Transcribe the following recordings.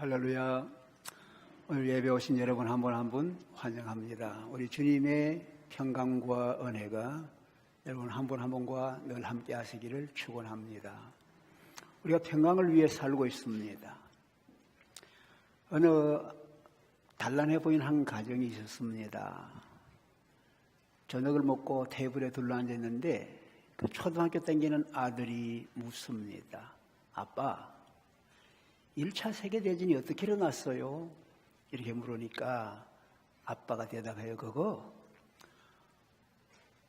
할렐루야. 오늘 예배 오신 여러분 한 분 한 분 환영합니다. 우리 주님의 평강과 은혜가 여러분 한 분 한 분과 늘 함께 하시기를 축원합니다. 우리가 평강을 위해 살고 있습니다. 어느 단란해 보이는 한 가정이 있었습니다. 저녁을 먹고 테이블에 둘러앉아 있는데 그 초등학교 다니는 아들이 묻습니다. 아빠, 1차 세계대전이 어떻게 일어났어요? 이렇게 물으니까 아빠가 대답해요. 그거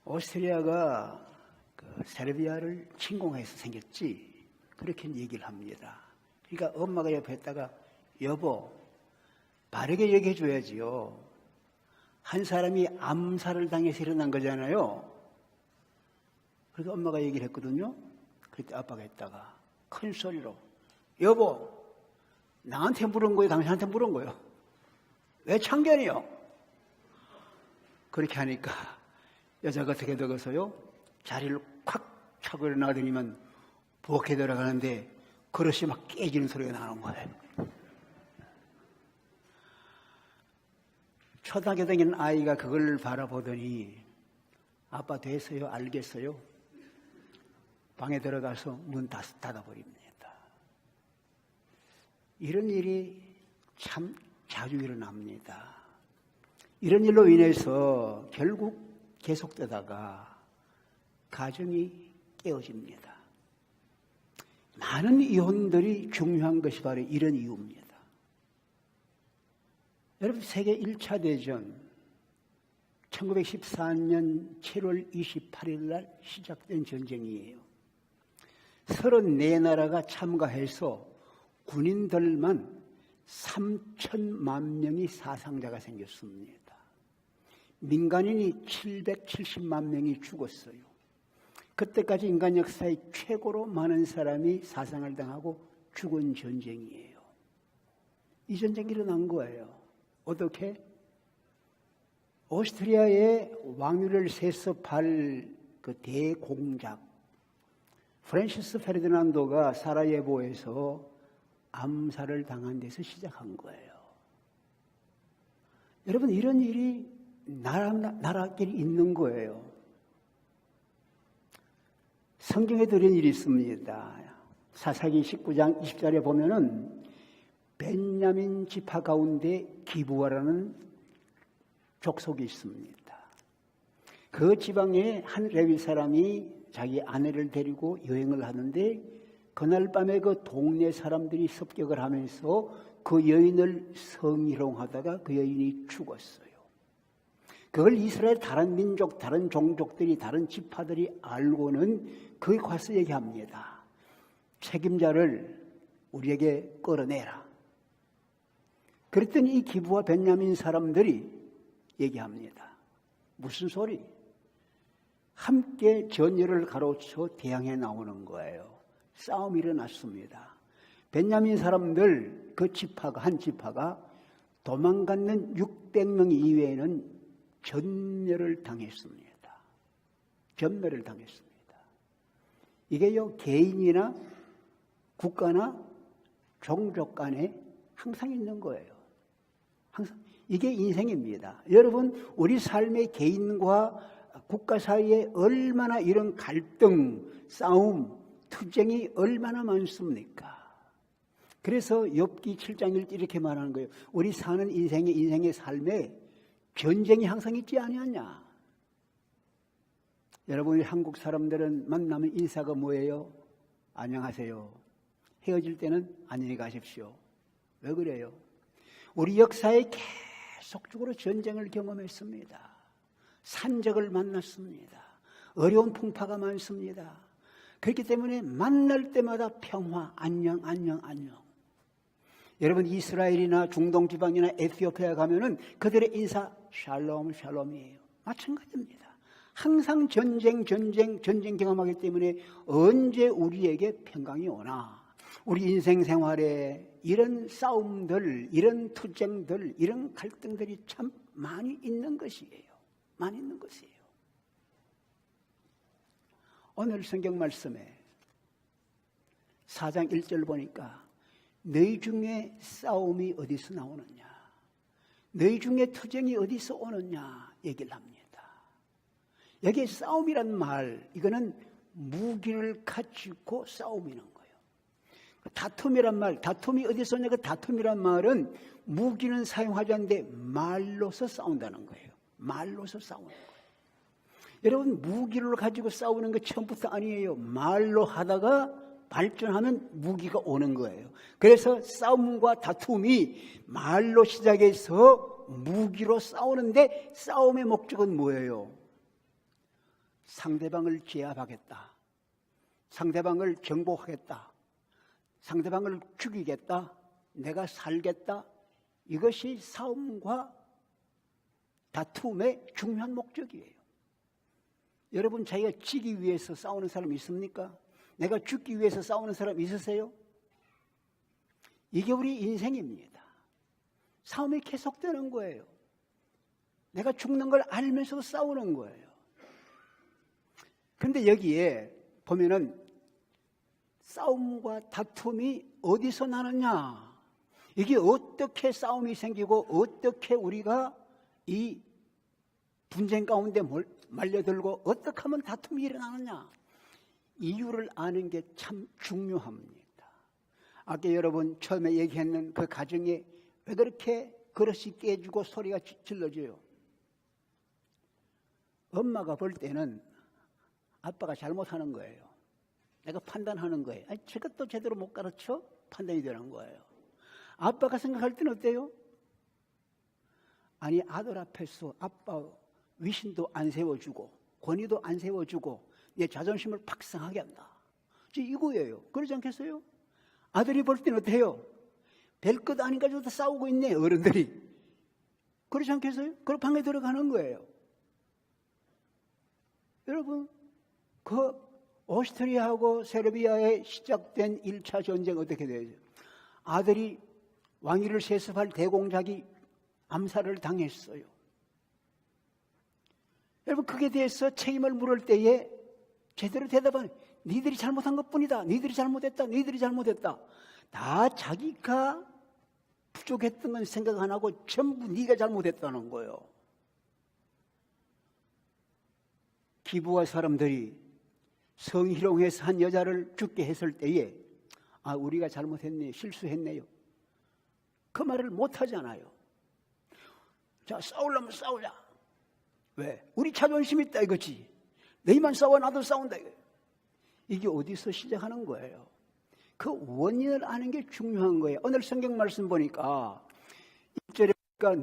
오스트리아가 세르비아를 침공해서 생겼지. 그렇게 얘기를 합니다. 그러니까 엄마가 옆에 있다가 여보, 바르게 얘기해 줘야지요. 한 사람이 암살을 당해서 일어난 거잖아요. 그래서 엄마가 얘기를 했거든요. 그때 아빠가 했다가 큰 소리로 여보, 나한테 물은 거예요? 당신한테 물은 거예요? 왜 참견이요? 그렇게 하니까 여자가 어떻게 되겠어요? 자리를 콱 차고 일어나더니만 부엌에 들어가는데 그릇이 막 깨지는 소리가 나는 거예요. 초등학교 다니는 아이가 그걸 바라보더니 아빠 됐어요? 알겠어요? 방에 들어가서 문 닫아버립니다. 이런 일이 참 자주 일어납니다. 이런 일로 인해서 결국 계속되다가 가정이 깨어집니다. 많은 이혼들이 중요한 것이 바로 이런 이유입니다. 여러분, 세계 1차 대전 1914년 7월 28일 날 시작된 전쟁이에요. 34나라가 참가해서 군인들만 3천만 명이 사상자가 생겼습니다. 민간인이 770만 명이 죽었어요. 그때까지 인간 역사의 최고로 많은 사람이 사상을 당하고 죽은 전쟁이에요. 이 전쟁이 일어난 거예요. 어떻게? 오스트리아의 왕위를 세습할 그 대공작 프란시스 페르디난도가 사라예보에서 암살을 당한 데서 시작한 거예요. 여러분, 이런 일이 나라끼리 있는 거예요. 성경에도 이런 일이 있습니다. 사사기 19장 20절에 보면은 벤야민 지파 가운데 기브아라는 족속이 있습니다. 그 지방에 한 레위 사람이 자기 아내를 데리고 여행을 하는데 그날 밤에 그 동네 사람들이 습격을 하면서 그 여인을 성희롱하다가 그 여인이 죽었어요. 그걸 이스라엘 다른 민족, 다른 종족들이, 다른 지파들이 알고는 거기 가서 얘기합니다. 책임자를 우리에게 끌어내라. 그랬더니 이 기브와 벤야민 사람들이 얘기합니다. 무슨 소리? 함께 전열을 가로쳐 대항해 나오는 거예요. 싸움이 일어났습니다. 벤야민 사람들 그 지파가 한 지파가 도망갔는 600명 이외에는 전멸을 당했습니다. 전멸을 당했습니다. 이게요, 개인이나 국가나 종족 간에 항상 있는 거예요. 항상 이게 인생입니다. 여러분, 우리 삶의 개인과 국가 사이에 얼마나 이런 갈등, 싸움, 투쟁이 얼마나 많습니까? 그래서 욥기 7장 1절 이렇게 말하는 거예요. 우리 사는 인생의 삶에 전쟁이 항상 있지 아니하냐? 여러분, 우리 한국 사람들은 만나면 인사가 뭐예요? 안녕하세요. 헤어질 때는 안녕히 가십시오. 왜 그래요? 우리 역사에 계속적으로 전쟁을 경험했습니다. 산적을 만났습니다. 어려운 풍파가 많습니다. 그렇기 때문에 만날 때마다 평화, 안녕, 안녕, 안녕. 여러분, 이스라엘이나 중동 지방이나 에티오피아 가면은 그들의 인사 샬롬, 샬롬이에요. 마찬가지입니다. 항상 전쟁 경험하기 때문에 언제 우리에게 평강이 오나? 우리 인생 생활에 이런 싸움들, 이런 투쟁들, 이런 갈등들이 참 많이 있는 것이에요. 많이 있는 것이에요. 오늘 성경 말씀에 4장 1절 보니까 너희 중에 싸움이 어디서 나오느냐, 너희 중에 투쟁이 어디서 오느냐 얘기를 합니다. 여기에 싸움이란 말, 이거는 무기를 가지고 싸움이는 거예요. 다툼이란 말, 다툼이 어디서 오냐, 그 다툼이란 말은 무기는 사용하지 않는데 말로서 싸운다는 거예요. 말로서 싸우는 거예요. 여러분, 무기를 가지고 싸우는 거 처음부터 아니에요. 말로 하다가 발전하면 무기가 오는 거예요. 그래서 싸움과 다툼이 말로 시작해서 무기로 싸우는데, 싸움의 목적은 뭐예요? 상대방을 제압하겠다, 상대방을 정복하겠다, 상대방을 죽이겠다, 내가 살겠다. 이것이 싸움과 다툼의 중요한 목적이에요. 여러분, 자기가 지기 위해서 싸우는 사람 있습니까? 내가 죽기 위해서 싸우는 사람 있으세요? 이게 우리 인생입니다. 싸움이 계속되는 거예요. 내가 죽는 걸 알면서도 싸우는 거예요. 그런데 여기에 보면은 싸움과 다툼이 어디서 나느냐, 이게 어떻게 싸움이 생기고 어떻게 우리가 이 분쟁 가운데 말려들고 어떻게 하면 다툼이 일어나느냐, 이유를 아는 게 참 중요합니다. 아까 여러분 처음에 얘기했는 그 가정에 왜 그렇게 그릇이 깨지고 소리가 질러져요? 엄마가 볼 때는 아빠가 잘못하는 거예요. 내가 판단하는 거예요. 아니, 저것도 제대로 못 가르쳐? 판단이 되는 거예요. 아빠가 생각할 때는 어때요? 아니, 아들 앞에서 아빠 위신도 안 세워주고 권위도 안 세워주고 내 자존심을 박상하게 한다, 이거예요. 그러지 않겠어요? 아들이 볼 때는 어때요? 별것 아닌 가지고 다 싸우고 있네, 어른들이. 그러지 않겠어요? 그럼 방에 들어가는 거예요. 여러분, 그 오스트리아하고 세르비아에 시작된 1차 전쟁 어떻게 되죠? 아들이 왕위를 세습할 대공작이 암살을 당했어요. 여러분, 그게 대해서 책임을 물을 때에 제대로 대답하는, 니들이 잘못한 것뿐이다, 니들이 잘못했다, 니들이 잘못했다. 다 자기가 부족했던 건 생각 안 하고 전부 네가 잘못했다는 거예요. 기부와 사람들이 성희롱해서 한 여자를 죽게 했을 때에 아, 우리가 잘못했네, 실수했네요, 그 말을 못 하잖아요. 자, 싸우려면 싸우자. 왜? 우리 자존심 있다 이거지. 너희만 싸워, 나도 싸운다 이거예요. 이게 어디서 시작하는 거예요? 그 원인을 아는 게 중요한 거예요. 오늘 성경 말씀 보니까 1절에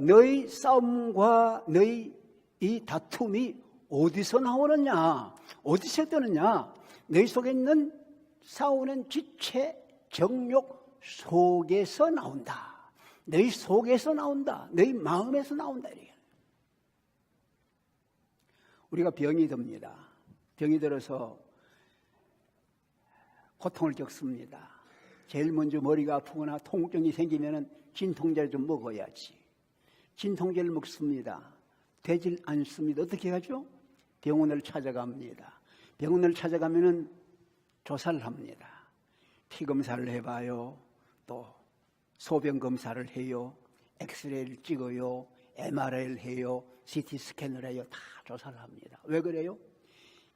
너희 싸움과 너희 이 다툼이 어디서 나오느냐, 어디서 뜨느냐, 너희 속에 있는 싸우는 지체, 정욕 속에서 나온다. 너희 속에서 나온다. 너희 마음에서 나온다. 이래요. 우리가 병이 듭니다. 병이 들어서 고통을 겪습니다. 제일 먼저 머리가 아프거나 통증이 생기면 진통제를 좀 먹어야지. 진통제를 먹습니다. 되질 않습니다. 어떻게 하죠? 병원을 찾아갑니다. 병원을 찾아가면은 조사를 합니다. 피 검사를 해봐요. 또 소변 검사를 해요. 엑스레이를 찍어요. MRI를 해요. CT 스캔을 해요. 다 조사를 합니다. 왜 그래요?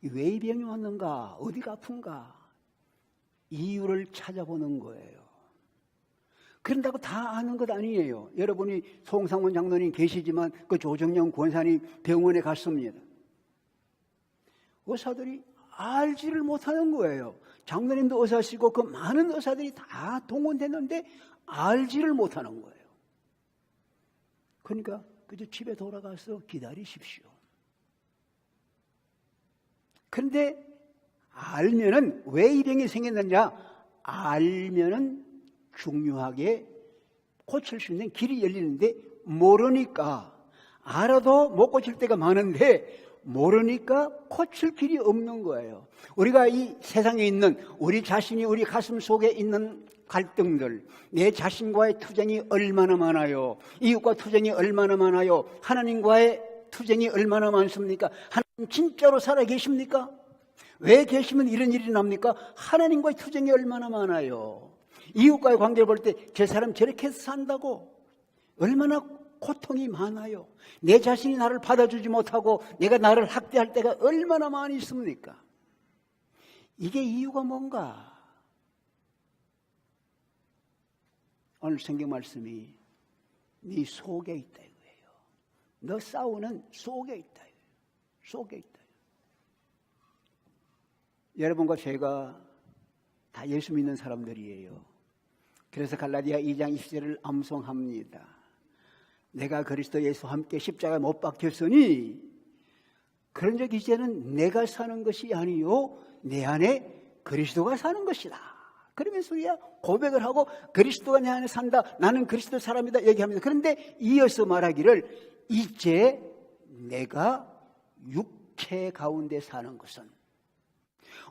왜 이 병이 왔는가? 어디가 아픈가? 이유를 찾아보는 거예요. 그런다고 다 아는 것 아니에요. 여러분이 송상문 장로님 계시지만 그 조정영 권사님 병원에 갔습니다. 의사들이 알지를 못하는 거예요. 장로님도 의사시고 그 많은 의사들이 다 동원됐는데 알지를 못하는 거예요. 그러니까 그저 집에 돌아가서 기다리십시오. 그런데 알면은 왜 이 병이 생겼느냐, 알면은 중요하게 고칠 수 있는 길이 열리는데 모르니까, 알아도 못 고칠 때가 많은데 모르니까 고칠 길이 없는 거예요. 우리가 이 세상에 있는 우리 자신이 우리 가슴 속에 있는 갈등들, 내 자신과의 투쟁이 얼마나 많아요. 이웃과 투쟁이 얼마나 많아요. 하나님과의 투쟁이 얼마나 많습니까? 하나님 진짜로 살아 계십니까? 왜 계시면 이런 일이 납니까? 하나님과의 투쟁이 얼마나 많아요. 이웃과의 관계를 볼 때 저 사람 저렇게 산다고 얼마나 고통이 많아요. 내 자신이 나를 받아주지 못하고 내가 나를 학대할 때가 얼마나 많이 있습니까? 이게 이유가 뭔가? 오늘 성경 말씀이 네 속에 있다 이거예요. 너 싸우는 속에 있다. 속에 있다. 여러분과 제가 다 예수 믿는 사람들이에요. 그래서 갈라디아 2장 20절을 암송합니다. 내가 그리스도 예수와 함께 십자가에 못 박혔으니 그런 적 이제는 내가 사는 것이 아니요 내 안에 그리스도가 사는 것이다. 그러면서 우리가 고백을 하고 그리스도가 내 안에 산다. 나는 그리스도 사람이다 얘기합니다. 그런데 이어서 말하기를 이제 내가 육체 가운데 사는 것은,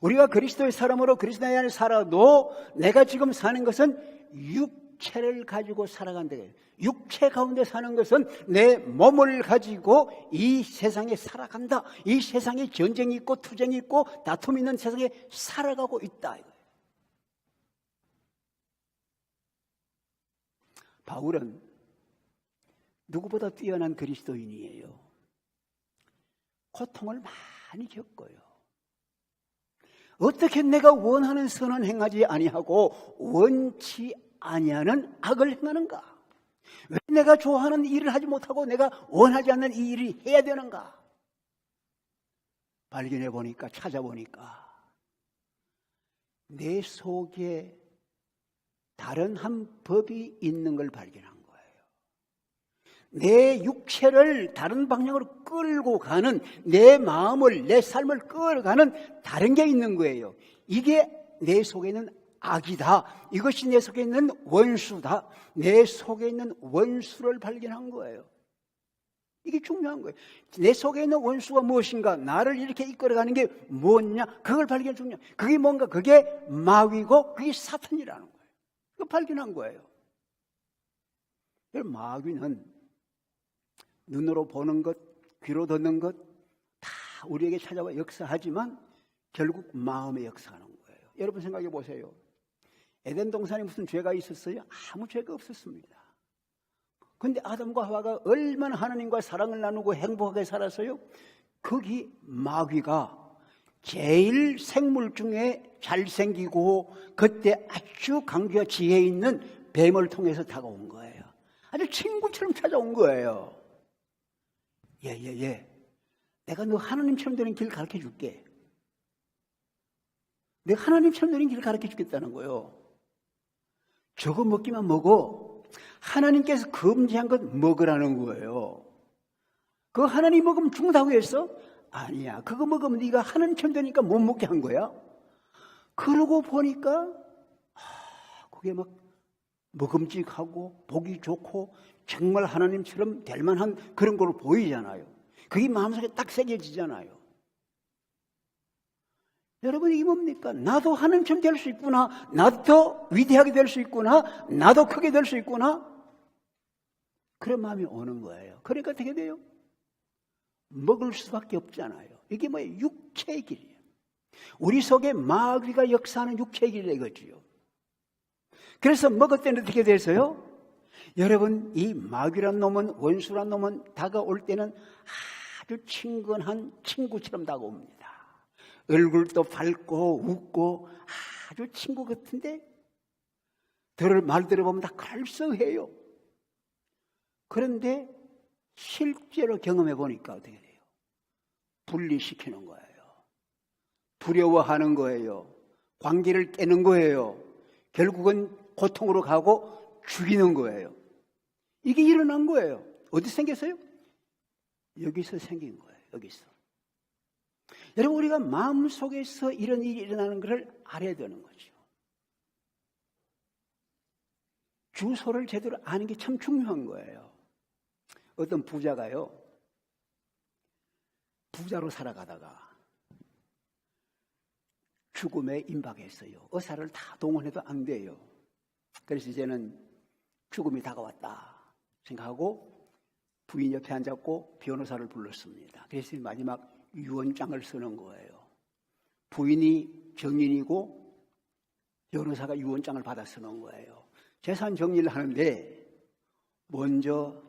우리가 그리스도의 사람으로 그리스도 안에 살아도 내가 지금 사는 것은 육체를 가지고 살아간다. 육체 가운데 사는 것은 내 몸을 가지고 이 세상에 살아간다. 이 세상에 전쟁이 있고 투쟁이 있고 다툼이 있는 세상에 살아가고 있다. 바울은 누구보다 뛰어난 그리스도인이에요. 고통을 많이 겪어요. 어떻게 내가 원하는 선은 행하지 아니하고 원치 아니하는 악을 행하는가? 왜 내가 좋아하는 일을 하지 못하고 내가 원하지 않는 이 일을 해야 되는가? 발견해 보니까, 찾아보니까 내 속에 다른 한 법이 있는 걸 발견한 거예요. 내 육체를 다른 방향으로 끌고 가는, 내 마음을, 내 삶을 끌어가는 다른 게 있는 거예요. 이게 내 속에 있는 악이다. 이것이 내 속에 있는 원수다. 내 속에 있는 원수를 발견한 거예요. 이게 중요한 거예요. 내 속에 있는 원수가 무엇인가, 나를 이렇게 이끌어가는 게 뭐냐, 그걸 발견 중요해요. 그게 뭔가, 그게 마귀고 그게 사탄이라는 거예요. 그걸 발견한 거예요. 마귀는 눈으로 보는 것, 귀로 듣는 것 다 우리에게 찾아와 역사하지만 결국 마음에 역사하는 거예요. 여러분 생각해 보세요. 에덴 동산에 무슨 죄가 있었어요? 아무 죄가 없었습니다. 그런데 아담과 하와가 얼마나 하나님과 사랑을 나누고 행복하게 살았어요? 거기 마귀가 제일 생물 중에 잘생기고 그때 아주 강조와 지혜 있는 뱀을 통해서 다가온 거예요. 아주 친구처럼 찾아온 거예요. 내가 너 하나님처럼 되는 길 가르쳐 줄게. 내가 하나님처럼 되는 길을 가르쳐 주겠다는 거예요. 저거 먹기만 먹어. 하나님께서 금지한 것 먹으라는 거예요. 그거 하나님 먹으면 죽는다고 했어? 아니야. 그거 먹으면 네가 하나님처럼 되니까 못 먹게 한 거야. 그러고 보니까 그게 막 먹음직하고 보기 좋고 정말 하나님처럼 될 만한 그런 걸로 보이잖아요. 그게 마음속에 딱 새겨지잖아요. 여러분, 이게 뭡니까? 나도 하나님처럼 될 수 있구나. 나도 더 위대하게 될 수 있구나. 나도 크게 될 수 있구나. 그런 마음이 오는 거예요. 그러니까 어떻게 돼요? 먹을 수밖에 없잖아요. 이게 뭐예요? 육체의 길이에요. 우리 속에 마귀가 역사하는 육체의 길이라 이거지요. 그래서 먹을 때는 어떻게 돼서요? 여러분, 이 마귀란 놈은, 원수란 놈은 다가올 때는 아주 친근한 친구처럼 다가옵니다. 얼굴도 밝고 웃고 아주 친구 같은데 말 들어보면 다 갈성해요. 그런데 실제로 경험해 보니까 어떻게 돼요? 분리시키는 거예요. 두려워하는 거예요. 관계를 깨는 거예요. 결국은 고통으로 가고 죽이는 거예요. 이게 일어난 거예요. 어디 생겼어요? 여기서 생긴 거예요. 여기서. 여러분, 우리가 마음속에서 이런 일이 일어나는 것을 알아야 되는 거죠. 주소를 제대로 아는 게 참 중요한 거예요. 어떤 부자가요, 부자로 살아가다가 죽음에 임박했어요. 의사를 다 동원해도 안 돼요. 그래서 이제는 죽음이 다가왔다 생각하고 부인 옆에 앉았고 변호사를 불렀습니다. 그래서 마지막 유언장을 쓰는 거예요. 부인이 정인이고 변호사가 유언장을 받아 쓰는 거예요. 재산 정리를 하는데 먼저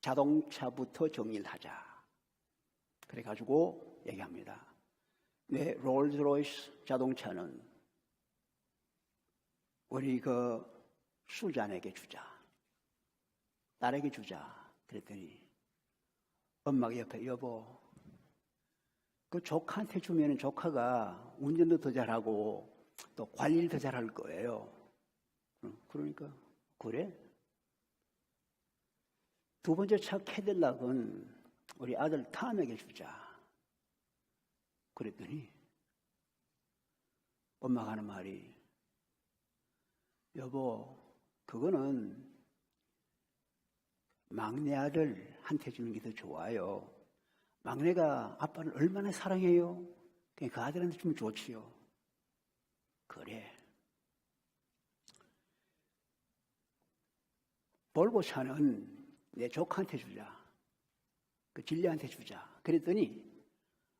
자동차부터 정리를 하자. 그래가지고 얘기합니다. 내 롤스로이스 자동차는 우리 그 수잔에게 주자. 딸에게 주자. 그랬더니 엄마가 옆에 여보 그 조카한테 주면 조카가 운전도 더 잘하고 또 관리를 더 잘할 거예요. 그러니까 그래? 두 번째 차 캐딜락은 우리 아들 탐에게 주자. 그랬더니 엄마가 하는 말이 여보 그거는 막내 아들한테 주는 게 더 좋아요. 막내가 아빠를 얼마나 사랑해요. 그 아들한테 주면 좋지요. 그래. 볼보 차는 내 조카한테 주자. 그 진리한테 주자. 그랬더니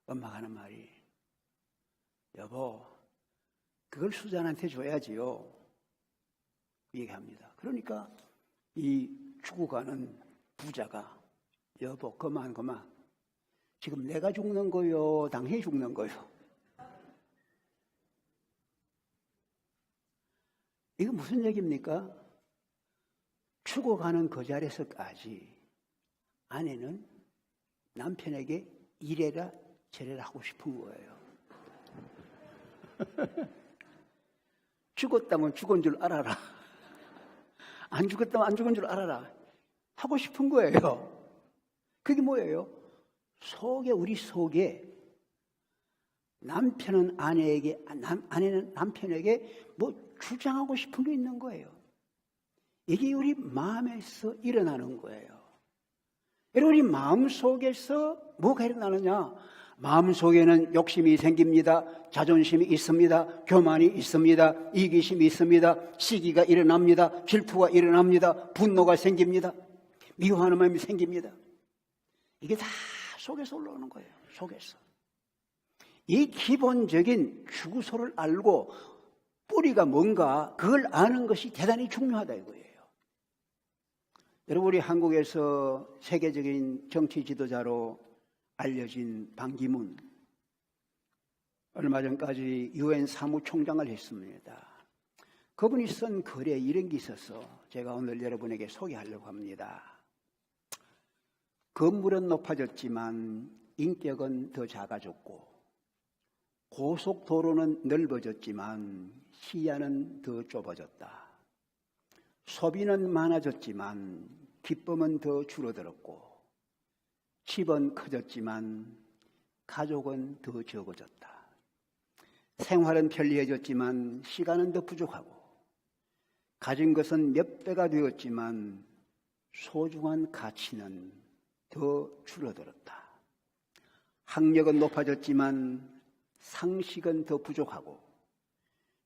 엄마가 하는 말이 여보 그걸 수잔한테 줘야지요. 얘기합니다. 그러니까 이 죽어가는 부자가 여보 그만 지금 내가 죽는 거요 당신이 죽는 거요. 이거 무슨 얘기입니까? 죽어가는 그 자리에서까지 아내는 남편에게 이래라 저래라 하고 싶은 거예요. 죽었다면 죽은 줄 알아라. 안 죽었다면 안 죽은 줄 알아라. 하고 싶은 거예요. 그게 뭐예요? 우리 속에 남편은 아내에게, 아내는 남편에게 뭐 주장하고 싶은 게 있는 거예요. 이게 우리 마음에서 일어나는 거예요. 여러분, 우리 마음 속에서 뭐가 일어나느냐? 마음 속에는 욕심이 생깁니다. 자존심이 있습니다. 교만이 있습니다. 이기심이 있습니다. 시기가 일어납니다. 질투가 일어납니다. 분노가 생깁니다. 미워하는 마음이 생깁니다. 이게 다 속에서 올라오는 거예요. 속에서. 이 기본적인 주소를 알고 뿌리가 뭔가 그걸 아는 것이 대단히 중요하다 이거예요. 여러분, 우리 한국에서 세계적인 정치 지도자로 알려진 반기문, 얼마 전까지 UN 사무총장을 했습니다. 그분이 쓴 글에 이런 게 있어서 제가 오늘 여러분에게 소개하려고 합니다. 건물은 높아졌지만 인격은 더 작아졌고 고속도로는 넓어졌지만 시야는 더 좁아졌다. 소비는 많아졌지만 기쁨은 더 줄어들었고 집은 커졌지만 가족은 더 적어졌다. 생활은 편리해졌지만 시간은 더 부족하고 가진 것은 몇 배가 되었지만 소중한 가치는 더 줄어들었다. 학력은 높아졌지만 상식은 더 부족하고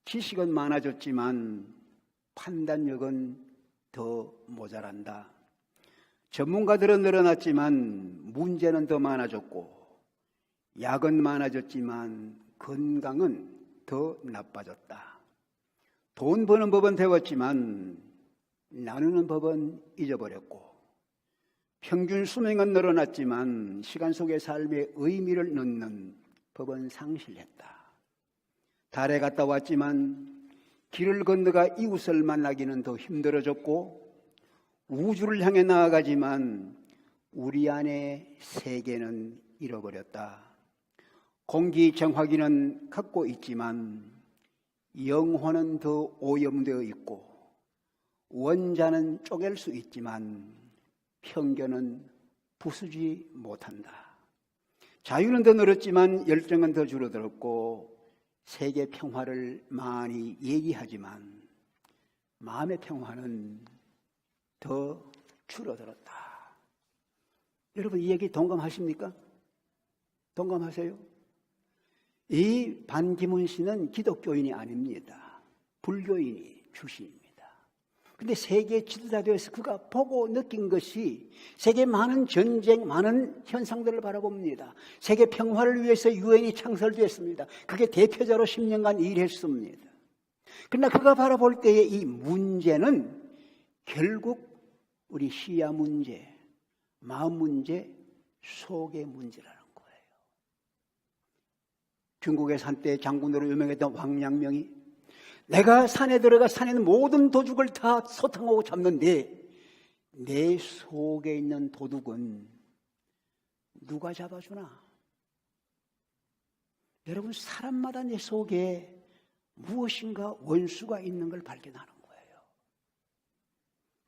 지식은 많아졌지만 판단력은 더 모자란다. 전문가들은 늘어났지만 문제는 더 많아졌고 약은 많아졌지만 건강은 더 나빠졌다. 돈 버는 법은 배웠지만 나누는 법은 잊어버렸고 평균 수명은 늘어났지만 시간 속의 삶의 의미를 넣는 법은 상실했다. 달에 갔다 왔지만 길을 건너가 이웃을 만나기는 더 힘들어졌고 우주를 향해 나아가지만 우리 안의 세계는 잃어버렸다. 공기 정화기는 갖고 있지만 영혼은 더 오염되어 있고 원자는 쪼갤 수 있지만 편견은 부수지 못한다. 자유는 더 늘었지만 열정은 더 줄어들었고 세계 평화를 많이 얘기하지만 마음의 평화는 더 줄어들었다. 여러분 이 얘기 동감하십니까? 동감하세요? 이 반기문 씨는 기독교인이 아닙니다. 불교인이 출신입니다. 근데 세계 지도자 되어서 그가 보고 느낀 것이 세계 많은 전쟁, 많은 현상들을 바라봅니다. 세계 평화를 위해서 유엔이 창설되었습니다. 그게 대표자로 10년간 일했습니다. 그러나 그가 바라볼 때에 이 문제는 결국 우리 시야 문제, 마음 문제, 속의 문제라는 거예요. 중국의 한때 장군으로 유명했던 왕양명이 내가 산에 들어가 산에 있는 모든 도둑을 다 소탕하고 잡는데 내 속에 있는 도둑은 누가 잡아주나? 여러분, 사람마다 내 속에 무엇인가 원수가 있는 걸 발견하는 거예요.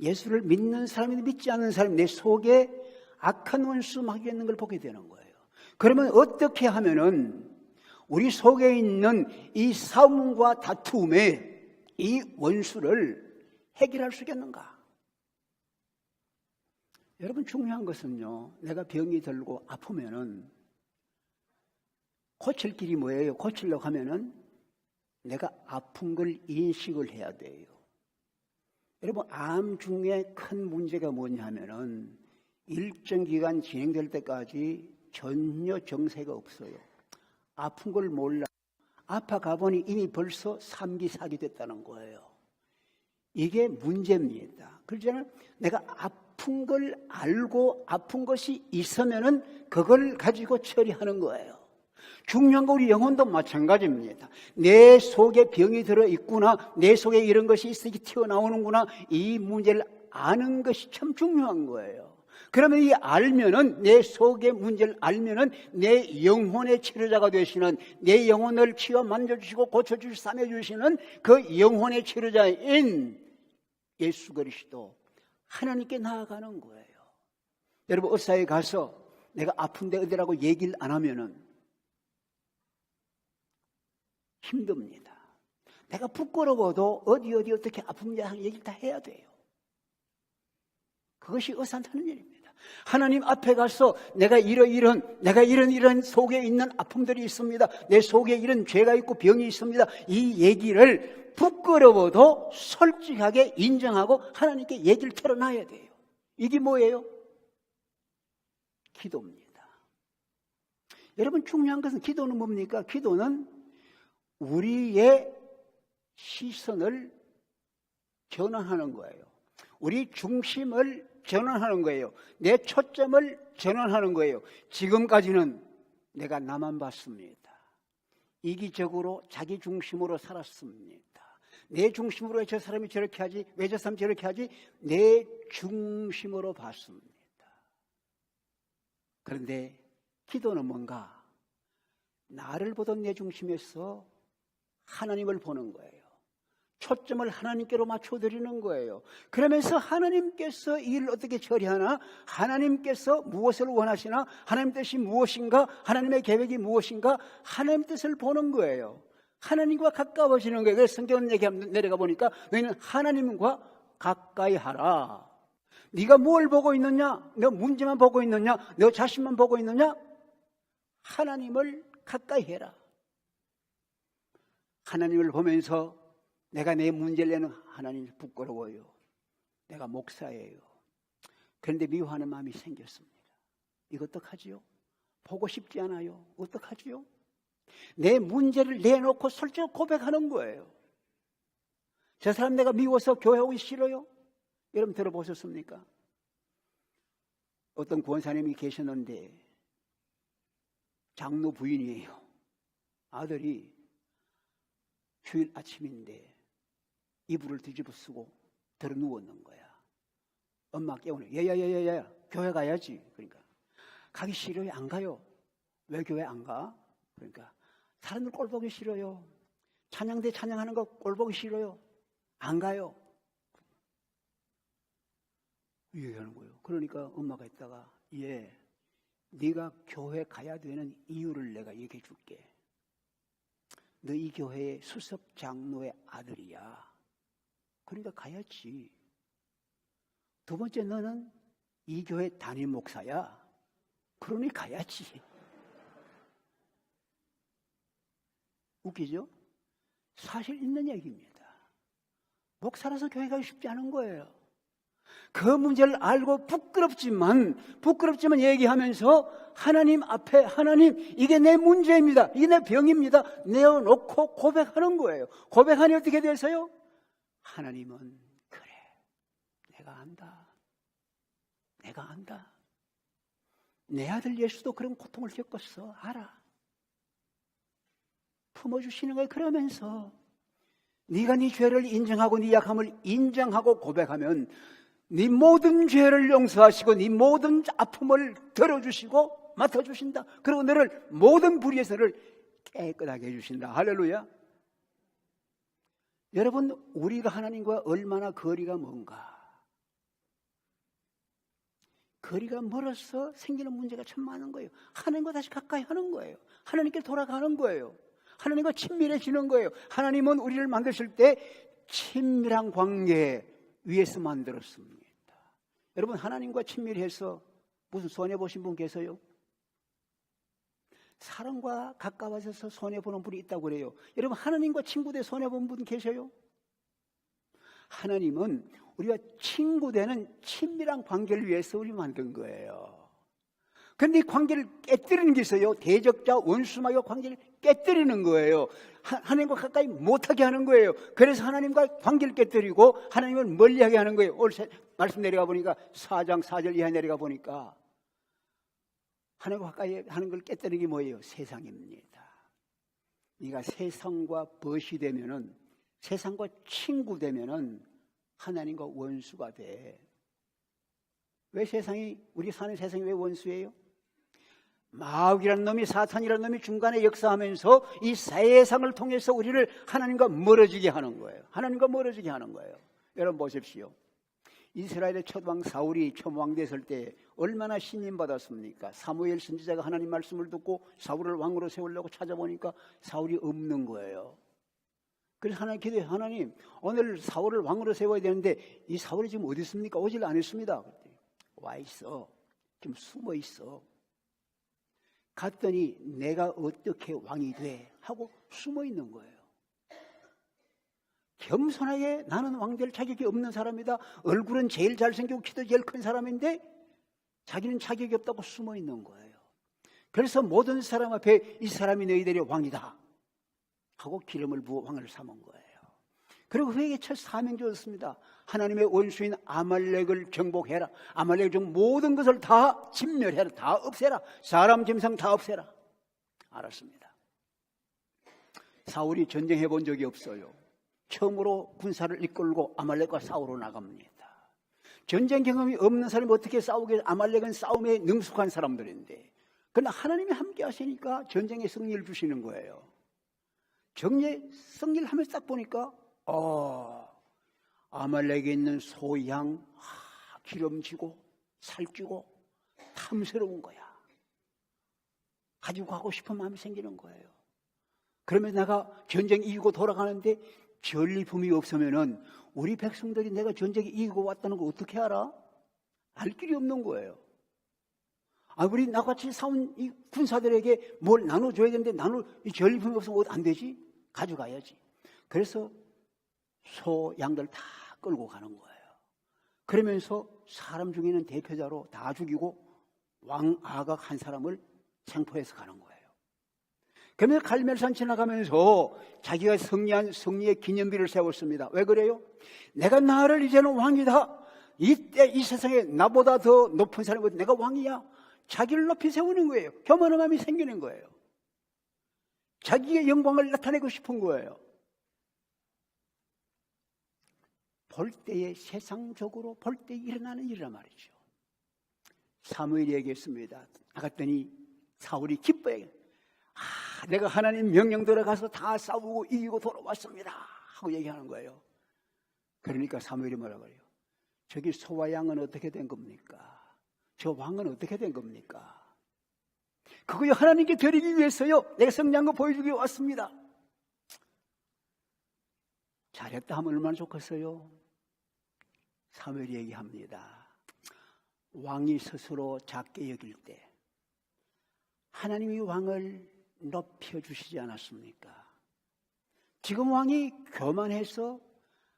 예수를 믿는 사람이 믿지 않는 사람이 내 속에 악한 원수 마귀가 있는 걸 보게 되는 거예요. 그러면 어떻게 하면은 우리 속에 있는 이 싸움과 다툼에 이 원수를 해결할 수 있겠는가? 여러분, 중요한 것은요, 내가 병이 들고 아프면은 고칠 길이 뭐예요? 고치려고 하면은 내가 아픈 걸 인식을 해야 돼요. 여러분, 암 중에 큰 문제가 뭐냐면은 일정 기간 진행될 때까지 전혀 정세가 없어요. 아픈 걸 몰라. 아파 가보니 이미 벌써 3기, 4기 됐다는 거예요. 이게 문제입니다. 그렇잖아요. 내가 아픈 걸 알고 아픈 것이 있으면은 그걸 가지고 처리하는 거예요. 중요한 거 우리 영혼도 마찬가지입니다. 내 속에 병이 들어있구나, 내 속에 이런 것이 있으니 튀어나오는구나, 이 문제를 아는 것이 참 중요한 거예요. 그러면 이 알면은, 내 속의 문제를 알면은 내 영혼의 치료자가 되시는, 내 영혼을 치워 만져주시고 고쳐주시고 싸매주시는 그 영혼의 치료자인 예수 그리스도 하나님께 나아가는 거예요. 여러분, 의사에 가서 내가 아픈데 어디라고 얘기를 안 하면은 힘듭니다. 내가 부끄러워도 어디 어떻게 아픕니다 얘기를 다 해야 돼요. 그것이 의사한테 하는 일입니다. 하나님 앞에 가서 내가 이런 속에 있는 아픔들이 있습니다. 내 속에 이런 죄가 있고 병이 있습니다. 이 얘기를 부끄러워도 솔직하게 인정하고 하나님께 얘기를 털어놔야 돼요. 이게 뭐예요? 기도입니다. 여러분, 중요한 것은 기도는 뭡니까? 기도는 우리의 시선을 전환하는 거예요. 우리 중심을 전환하는 거예요. 내 초점을 전환하는 거예요. 지금까지는 내가 나만 봤습니다. 이기적으로 자기 중심으로 살았습니다. 내 중심으로 왜 저 사람이 저렇게 하지? 왜 저 사람이 저렇게 하지? 내 중심으로 봤습니다. 그런데 기도는 뭔가? 나를 보던 내 중심에서 하나님을 보는 거예요. 초점을 하나님께로 맞춰드리는 거예요. 그러면서 하나님께서 이 일을 어떻게 처리하나? 하나님께서 무엇을 원하시나? 하나님 뜻이 무엇인가? 하나님의 계획이 무엇인가? 하나님 뜻을 보는 거예요. 하나님과 가까워지는 거예요. 그래서 성경을 내려가 보니까 너희는 하나님과 가까이 하라. 네가 뭘 보고 있느냐? 너 문제만 보고 있느냐? 너 자신만 보고 있느냐? 하나님을 가까이 해라. 하나님을 보면서 내가 내 문제를 내는 하나님이 부끄러워요. 내가 목사예요. 그런데 미워하는 마음이 생겼습니다. 이거 어떡하지요? 보고 싶지 않아요. 어떡하지요? 내 문제를 내놓고 솔직히 고백하는 거예요. 저 사람 내가 미워서 교회 오기 싫어요? 여러분 들어보셨습니까? 어떤 권사님이 계셨는데 장로 부인이에요. 아들이 주일 아침인데 이불을 뒤집어 쓰고 들어 누웠는 거야. 엄마 깨우네. 야야야야야, 교회 가야지. 그러니까 가기 싫어요? 안 가요? 왜 교회 안 가? 그러니까 사람들 꼴 보기 싫어요. 찬양대 찬양하는 거 꼴 보기 싫어요. 안 가요. 얘기하는 거예요. 그러니까 엄마가 있다가 네가 교회 가야 되는 이유를 내가 얘기해 줄게. 너 이 교회의 수석 장로의 아들이야. 그러니까 가야지. 두 번째, 너는 이 교회 담임 목사야. 그러니 가야지. 웃기죠? 사실 있는 얘기입니다. 목사라서 교회 가기 쉽지 않은 거예요. 그 문제를 알고 부끄럽지만 얘기하면서 하나님 앞에 하나님 이게 내 문제입니다. 이게 내 병입니다. 내어놓고 고백하는 거예요. 고백하니 어떻게 돼서요? 하나님은 그래 내가 안다. 내가 안다. 내 아들 예수도 그런 고통을 겪었어. 알아. 품어주시는 거예요. 그러면서 네가 네 죄를 인정하고 네 약함을 인정하고 고백하면 네 모든 죄를 용서하시고 네 모든 아픔을 덜어주시고 맡아주신다. 그리고 너를 모든 불의에서를 깨끗하게 해주신다. 할렐루야. 여러분, 우리가 하나님과 얼마나 거리가 먼가. 거리가 멀어서 생기는 문제가 참 많은 거예요. 하나님과 다시 가까이 하는 거예요. 하나님께 돌아가는 거예요. 하나님과 친밀해지는 거예요. 하나님은 우리를 만드실 때 친밀한 관계 위에서 만들었습니다. 여러분, 하나님과 친밀해서 무슨 손해보신 분 계세요? 사람과 가까워져서 손해보는 분이 있다고 그래요. 여러분, 하나님과 친구돼 손해본 분 계세요? 하나님은 우리가 친구되는 친밀한 관계를 위해서 우리 만든 거예요. 그런데 이 관계를 깨뜨리는 게 있어요. 대적자 원수마귀와 관계를 깨뜨리는 거예요. 하나님과 가까이 못하게 하는 거예요. 그래서 하나님과 관계를 깨뜨리고 하나님을 멀리하게 하는 거예요. 오늘 말씀 내려가 보니까 4장 4절 이하 내려가 보니까 하나님과 가까이 하는 걸 깨뜨리는 게 뭐예요? 세상입니다. 네가 세상과 벗이 되면은, 세상과 친구 되면은 하나님과 원수가 돼. 왜 세상이, 우리 사는 세상이 왜 원수예요? 마귀라는 놈이, 사탄이라는 놈이 중간에 역사하면서 이 세상을 통해서 우리를 하나님과 멀어지게 하는 거예요. 하나님과 멀어지게 하는 거예요. 여러분 보십시오. 이스라엘의 첫 왕 사울이 처음 왕 됐을 때 얼마나 신임 받았습니까? 사무엘 선지자가 하나님 말씀을 듣고 사울을 왕으로 세우려고 찾아보니까 사울이 없는 거예요. 그래서 하나님 기도해, 하나님 오늘 사울을 왕으로 세워야 되는데 이 사울이 지금 어디 있습니까? 오질 않았습니다. 와 있어. 좀 숨어 있어. 갔더니 내가 어떻게 왕이 돼? 하고 숨어 있는 거예요. 겸손하게 나는 왕 될 자격이 없는 사람이다. 얼굴은 제일 잘생기고 키도 제일 큰 사람인데 자기는 자격이 없다고 숨어 있는 거예요. 그래서 모든 사람 앞에 이 사람이 너희들의 왕이다 하고 기름을 부어 왕을 삼은 거예요. 그리고 그에게 첫 사명 주었습니다. 하나님의 원수인 아말렉을 정복해라. 아말렉 중 모든 것을 다 진멸해라. 다 없애라. 사람 짐승 다 없애라. 알았습니다. 사울이 전쟁해 본 적이 없어요. 처음으로 군사를 이끌고 아말렉과 싸우러 나갑니다. 전쟁 경험이 없는 사람이 어떻게 싸우겠어요? 아말렉은 싸움에 능숙한 사람들인데, 그러나 하나님이 함께 하시니까 전쟁에 승리를 주시는 거예요. 승리를 하면서 딱 보니까 아말렉에 있는 소, 양 기름지고 살찌고 탐스러운 거야. 가지고 가고 싶은 마음이 생기는 거예요. 그러면 내가 전쟁 이기고 돌아가는데 전리품이 없으면은 우리 백성들이 내가 전쟁에 이기고 왔다는 거 어떻게 알아? 알 길이 없는 거예요. 우리 나같이 싸운 이 군사들에게 뭘 나눠줘야 되는데 나눌 이 전리품이 없으면 안 되지? 가져가야지. 그래서 소, 양들 다 끌고 가는 거예요. 그러면서 사람 중에는 대표자로 다 죽이고 왕 아각 한 사람을 생포해서 가는 거예요. 그러면서 갈멜산 지나가면서 자기가 승리한 승리의 기념비를 세웠습니다. 왜 그래요? 내가 나를 이제는 왕이다. 이때 이 세상에 나보다 더 높은 사람은 내가 왕이야. 자기를 높이 세우는 거예요. 교만한 마음이 생기는 거예요. 자기의 영광을 나타내고 싶은 거예요. 볼 때에 세상적으로 볼 때 일어나는 일이란 말이죠. 사무엘이 얘기했습니다. 나갔더니 사울이 기뻐해. 내가 하나님 명령 들어가서 다 싸우고 이기고 돌아왔습니다 하고 얘기하는 거예요. 그러니까 사무엘이 뭐라 그래요? 저기 소와 양은 어떻게 된 겁니까? 저 왕은 어떻게 된 겁니까? 그거요 하나님께 드리기 위해서요 내가 승리한 거 보여주기 왔습니다. 잘했다 하면 얼마나 좋겠어요. 사무엘이 얘기합니다. 왕이 스스로 작게 여길 때 하나님이 왕을 높여주시지 않았습니까? 지금 왕이 교만해서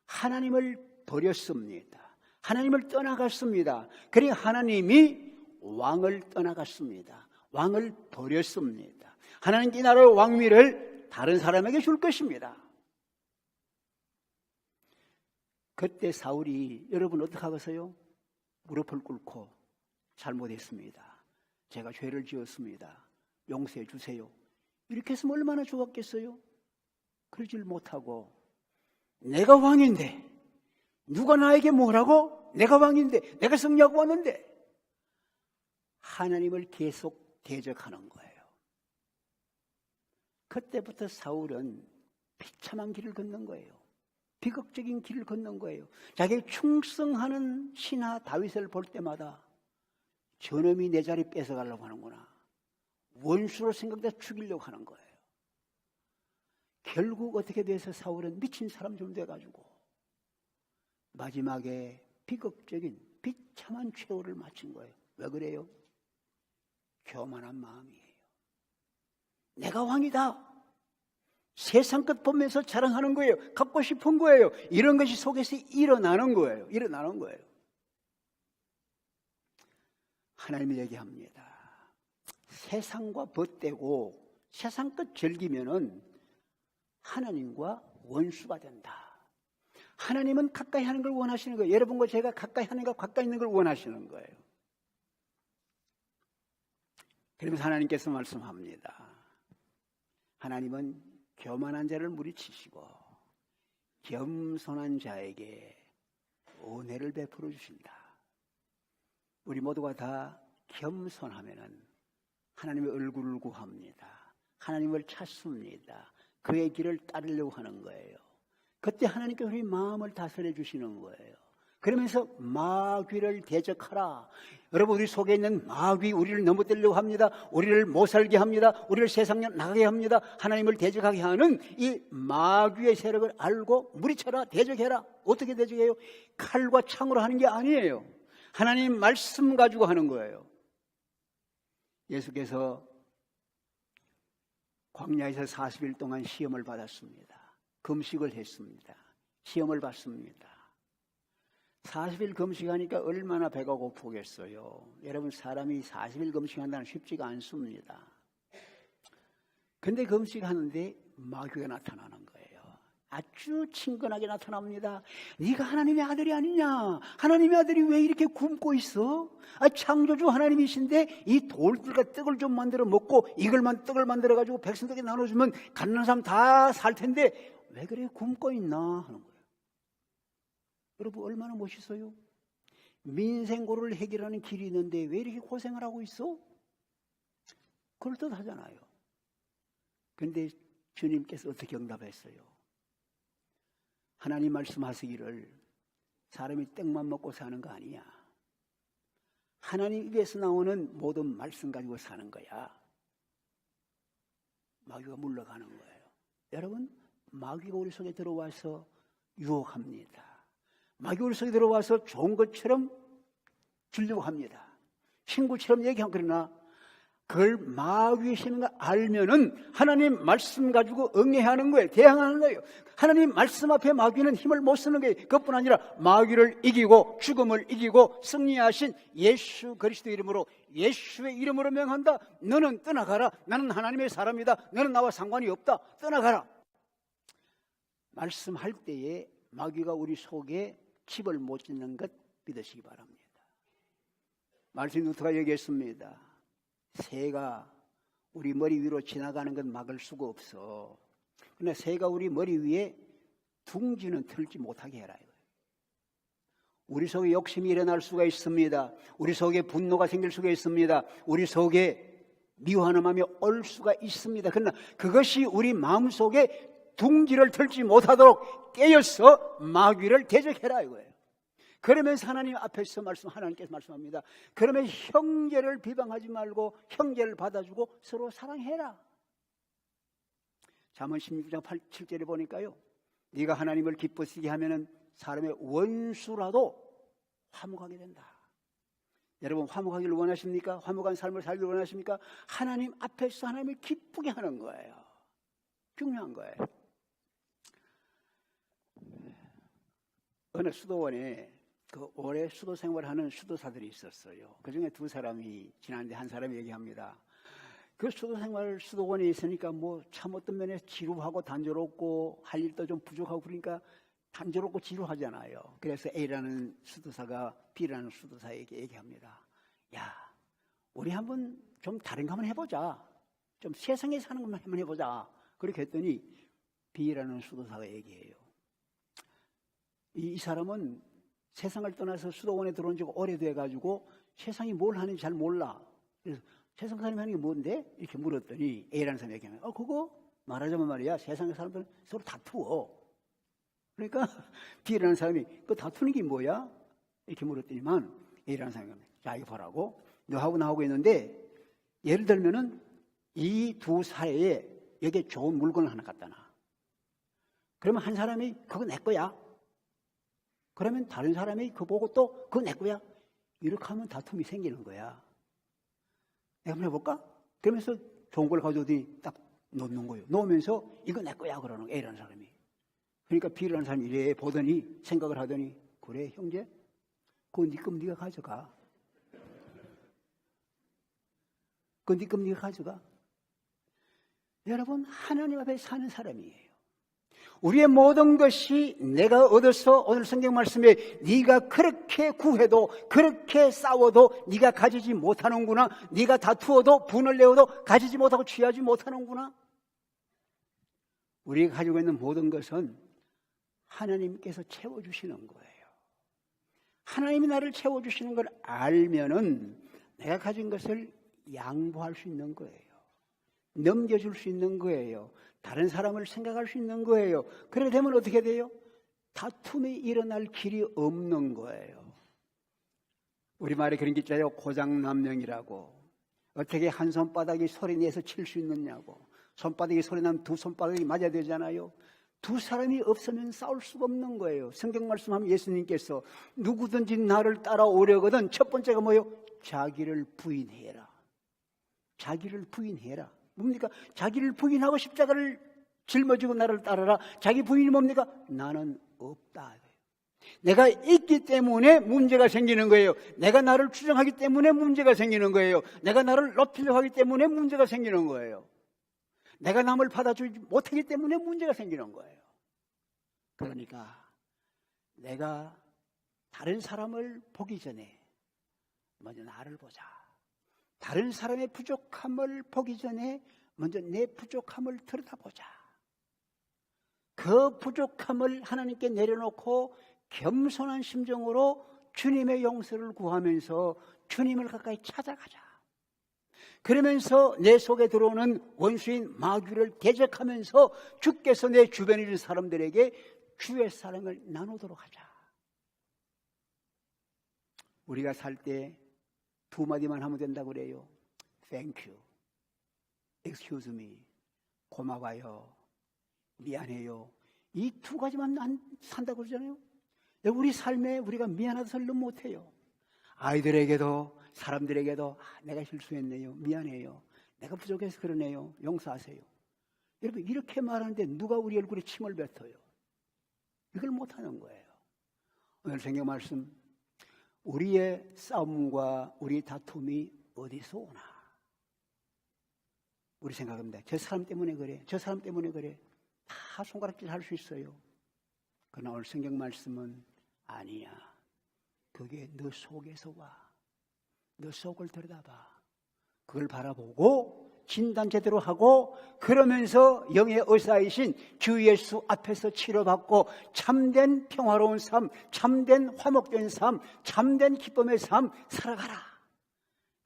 하나님을 버렸습니다. 하나님을 떠나갔습니다. 그러니 하나님이 왕을 떠나갔습니다. 왕을 버렸습니다. 하나님께 이 나라의 왕위를 다른 사람에게 줄 것입니다. 그때 사울이 여러분 어떻게 하겠어요? 무릎을 꿇고 잘못했습니다. 제가 죄를 지었습니다. 용서해 주세요. 이렇게 했으면 얼마나 좋았겠어요? 그러질 못하고 내가 왕인데 누가 나에게 뭐라고? 내가 왕인데 내가 승리하고 왔는데 하나님을 계속 대적하는 거예요. 그때부터 사울은 비참한 길을 걷는 거예요. 비극적인 길을 걷는 거예요. 자기에게 충성하는 신하 다윗을 볼 때마다 저놈이 내 자리 뺏어가려고 하는구나. 원수로 생각돼 죽이려고 하는 거예요. 결국 어떻게 돼서 사울은 미친 사람처럼 돼가지고 마지막에 비극적인 비참한 최후를 마친 거예요. 왜 그래요? 교만한 마음이에요. 내가 왕이다. 세상 끝 보면서 자랑하는 거예요. 갖고 싶은 거예요. 이런 것이 속에서 일어나는 거예요. 일어나는 거예요. 하나님이 얘기합니다. 세상과 벗대고 세상 끝 즐기면은 하나님과 원수가 된다. 하나님은 가까이 하는 걸 원하시는 거예요. 여러분과 제가 가까이 하는 것, 가까이 있는 걸 원하시는 거예요. 그러면서 하나님께서 말씀합니다. 하나님은 교만한 자를 무리치시고 겸손한 자에게 은혜를 베풀어 주신다. 우리 모두가 다 겸손하면은 하나님의 얼굴을 구합니다. 하나님을 찾습니다. 그의 길을 따르려고 하는 거예요. 그때 하나님께서 우리 마음을 다스려 주시는 거예요. 그러면서 마귀를 대적하라. 여러분, 우리 속에 있는 마귀 우리를 넘어뜨리려고 합니다. 우리를 못 살게 합니다. 우리를 세상에 나가게 합니다. 하나님을 대적하게 하는 이 마귀의 세력을 알고 물리쳐라. 대적해라. 어떻게 대적해요? 칼과 창으로 하는 게 아니에요. 하나님 말씀 가지고 하는 거예요. 예수께서 광야에서 40일 동안 시험을 받았습니다. 금식을 했습니다. 시험을 받습니다. 40일 금식하니까 얼마나 배가 고프겠어요. 여러분, 사람이 40일 금식한다는 쉽지가 않습니다. 근데 금식하는데 마귀가 나타나는 거예요. 아주 친근하게 나타납니다. 네가 하나님의 아들이 아니냐? 하나님의 아들이 왜 이렇게 굶고 있어? 창조주 하나님이신데 이 돌들과 떡을 좀 만들어 먹고 이걸만 떡을 만들어 가지고 백성들에게 나눠주면 가난한 사람 다 살 텐데 왜 그래 굶고 있나 하는 거예요. 여러분, 얼마나 멋있어요? 민생고를 해결하는 길이 있는데 왜 이렇게 고생을 하고 있어? 그럴듯하잖아요. 그런데 주님께서 어떻게 응답했어요? 하나님 말씀하시기를 사람이 떡만 먹고 사는 거 아니야. 하나님 입에서 나오는 모든 말씀 가지고 사는 거야. 마귀가 물러가는 거예요. 여러분, 마귀가 우리 속에 들어와서 유혹합니다. 마귀가 우리 속에 들어와서 좋은 것처럼 주려고 합니다. 친구처럼 얘기하고 그러나 그걸 마귀의 신인 걸 알면은 하나님 말씀 가지고 응해야 하는 거예요. 대항하는 거예요. 하나님 말씀 앞에 마귀는 힘을 못 쓰는 거예요. 그것뿐 아니라 마귀를 이기고 죽음을 이기고 승리하신 예수 그리스도 이름으로, 예수의 이름으로 명한다. 너는 떠나가라. 나는 하나님의 사람이다. 너는 나와 상관이 없다. 떠나가라. 말씀할 때에 마귀가 우리 속에 집을 못 짓는 것 믿으시기 바랍니다. 말씀 누트가 얘기했습니다. 새가 우리 머리 위로 지나가는 건 막을 수가 없어. 그러나 새가 우리 머리 위에 둥지는 틀지 못하게 해라. 우리 속에 욕심이 일어날 수가 있습니다. 우리 속에 분노가 생길 수가 있습니다. 우리 속에 미워하는 마음이 올 수가 있습니다. 그러나 그것이 우리 마음속에 둥지를 틀지 못하도록 깨어서 마귀를 대적해라 이거예요. 그러면서 하나님 앞에서 하나님께서 말씀합니다. 그러면 형제를 비방하지 말고 형제를 받아주고 서로 사랑해라. 잠언 16장 7절에 보니까요, 네가 하나님을 기쁘시게 하면은 사람의 원수라도 화목하게 된다. 여러분, 화목하기를 원하십니까? 화목한 삶을 살기를 원하십니까? 하나님 앞에서 하나님을 기쁘게 하는 거예요. 중요한 거예요. 어느 수도원에 그 오래 수도 생활하는 수도사들이 있었어요. 그 중에 두 사람이 지난데 한 사람이 얘기합니다. 그 수도 생활 수도원에 있으니까 뭐 참 어떤 면에 지루하고 단조롭고 할 일도 좀 부족하고 그러니까 단조롭고 지루하잖아요. 그래서 A라는 수도사가 B라는 수도사에게 얘기합니다. 야, 우리 한번 좀 다른 거 한번 해보자. 좀 세상에 사는 것만 한번 해보자. 그렇게 했더니 B라는 수도사가 얘기해요. 이 사람은 세상을 떠나서 수도원에 들어온 지가 오래돼가지고 세상이 뭘 하는지 잘 몰라. 그래서 세상 사람이 하는 게 뭔데? 이렇게 물었더니 A라는 사람이 얘기하면 그거 말하자면 말이야 세상의 사람들은 서로 다투어. 그러니까 B라는 사람이 그 다투는 게 뭐야? 이렇게 물었더니만 A라는 사람이 자 이거 보라고 너하고 나하고 있는데 예를 들면은 이 두 사이에 여기에 좋은 물건을 하나 갖다 놔. 그러면 한 사람이 그거 내 거야. 그러면 다른 사람이 그거 보고 또 그거 내 거야. 이렇게 하면 다툼이 생기는 거야. 내가 한번 해볼까? 그러면서 좋은 걸 가져오더니 딱 놓는 거예요. 놓으면서 이거 내 거야 그러는 거야, A라는 사람이. 그러니까 B라는 사람이 이래 보더니 생각을 하더니 그래 형제? 그거 네 끔 네가 가져가. 그거 네 끔 네가 가져가. 여러분 하나님 앞에 사는 사람이에요. 우리의 모든 것이 내가 얻어서 오늘 성경 말씀에 네가 그렇게 구해도 그렇게 싸워도 네가 가지지 못하는구나. 네가 다투어도 분을 내어도 가지지 못하고 취하지 못하는구나. 우리가 가지고 있는 모든 것은 하나님께서 채워주시는 거예요. 하나님이 나를 채워주시는 걸 알면은 내가 가진 것을 양보할 수 있는 거예요. 넘겨줄 수 있는 거예요. 다른 사람을 생각할 수 있는 거예요. 그렇게 되면 어떻게 돼요? 다툼이 일어날 길이 없는 거예요. 우리말에 그런 게 있잖아요. 고장남명이라고. 어떻게 한 손바닥이 소리내서 칠 수 있느냐고. 손바닥이 소리나면 두 손바닥이 맞아야 되잖아요. 두 사람이 없으면 싸울 수가 없는 거예요. 성경 말씀하면 예수님께서 누구든지 나를 따라오려거든 첫 번째가 뭐예요? 자기를 부인해라. 자기를 부인해라. 뭡니까? 자기를 부인하고 십자가를 짊어지고 나를 따르라. 자기 부인이 뭡니까? 나는 없다. 내가 있기 때문에 문제가 생기는 거예요. 내가 나를 주장하기 때문에 문제가 생기는 거예요. 내가 나를 높이려고 하기 때문에 문제가 생기는 거예요. 내가 남을 받아주지 못하기 때문에 문제가 생기는 거예요. 그러니까 내가 다른 사람을 보기 전에 먼저 나를 보자. 다른 사람의 부족함을 보기 전에 먼저 내 부족함을 들여다보자. 그 부족함을 하나님께 내려놓고 겸손한 심정으로 주님의 용서를 구하면서 주님을 가까이 찾아가자. 그러면서 내 속에 들어오는 원수인 마귀를 대적하면서 주께서 내 주변에 있는 사람들에게 주의 사랑을 나누도록 하자. 우리가 살 때 두 마디만 하면 된다고 그래요. Thank you, excuse me, 고마워요, 미안해요. 이 두 가지만 안 산다고 그러잖아요. 우리 삶에 우리가 미안해서 너무 못해요. 아이들에게도 사람들에게도 내가 실수했네요, 미안해요, 내가 부족해서 그러네요, 용서하세요. 여러분 이렇게 말하는데 누가 우리 얼굴에 침을 뱉어요? 이걸 못하는 거예요. 오늘 성경 말씀, 우리의 싸움과 우리 다툼이 어디서 오나? 우리 생각합니다. 저 사람 때문에 그래, 저 사람 때문에 그래. 다 손가락질 할 수 있어요. 그러나 오늘 성경 말씀은 아니야. 그게 너 속에서 와. 너 속을 들여다봐. 그걸 바라보고 진단 제대로 하고 그러면서 영의 의사이신 주 예수 앞에서 치료받고 참된 평화로운 삶, 참된 화목된 삶, 참된 기쁨의 삶 살아가라.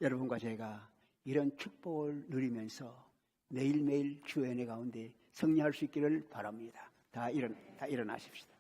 여러분과 제가 이런 축복을 누리면서 매일매일 주의 은혜 가운데 승리할 수 있기를 바랍니다. 다 일어나십시다.